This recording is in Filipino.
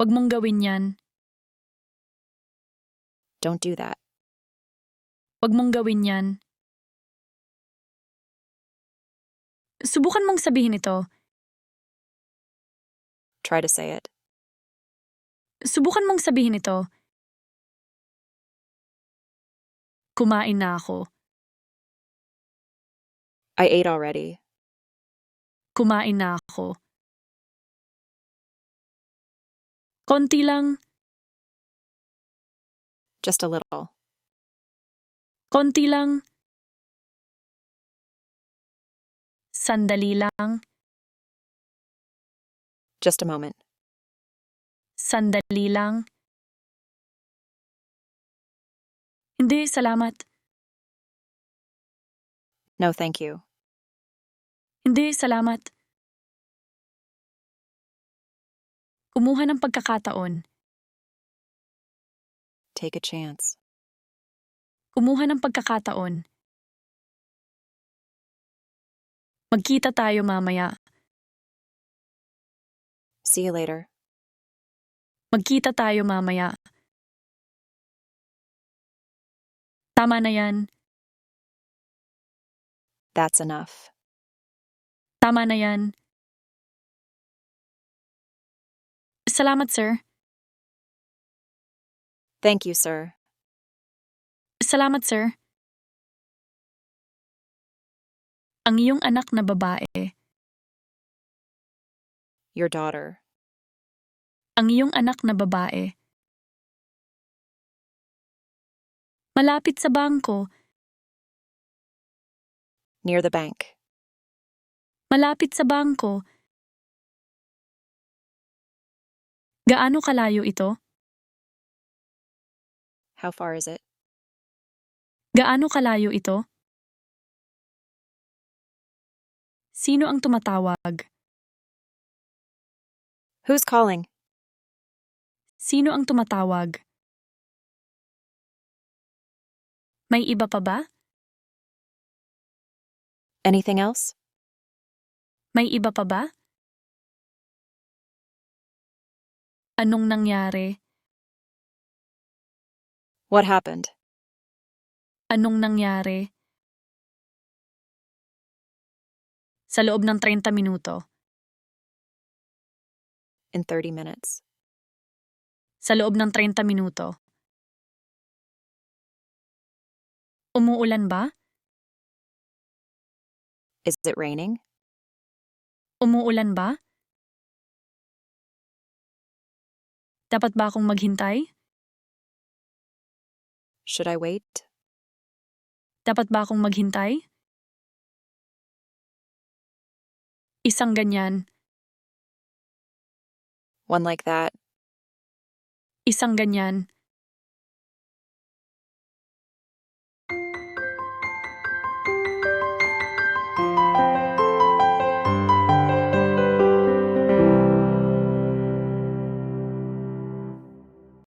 Huwag mong gawin yan. Don't do that. Huwag mong gawin yan. Subukan mong sabihin ito. Try to say it. Subukan mong sabihin ito. Kumain na ako. I ate already. Kumain na ako. Konti lang. Just a little. Konti lang. Sandali lang. Just a moment. Sandali lang. Hindi, salamat. No, thank you. Hindi, salamat. Kumuha ng pagkakataon. Take a chance. Kumuha ng pagkakataon. Magkita tayo mamaya. See you later. Magkita tayo mamaya. Tama na yan. That's enough. Tama na yan. Salamat, sir. Thank you, sir. Salamat, sir. Ang iyong anak na babae. Your daughter. Ang iyong anak na babae. Malapit sa bangko. Near the bank. Malapit sa bangko. Gaano kalayo ito? How far is it? Gaano kalayo ito? Sino ang tumatawag? Who's calling? Sino ang tumatawag? May iba pa ba? Anything else? May iba pa ba? Anong nangyari? What happened? Anong nangyari? Sa loob ng 30 minuto. In 30 minutes. Sa loob ng 30 minuto. Umuulan ba? Is it raining? Umuulan ba? Dapat ba akong maghintay? Should I wait? Dapat ba akong maghintay? Isang ganyan. One like that. Isang ganyan.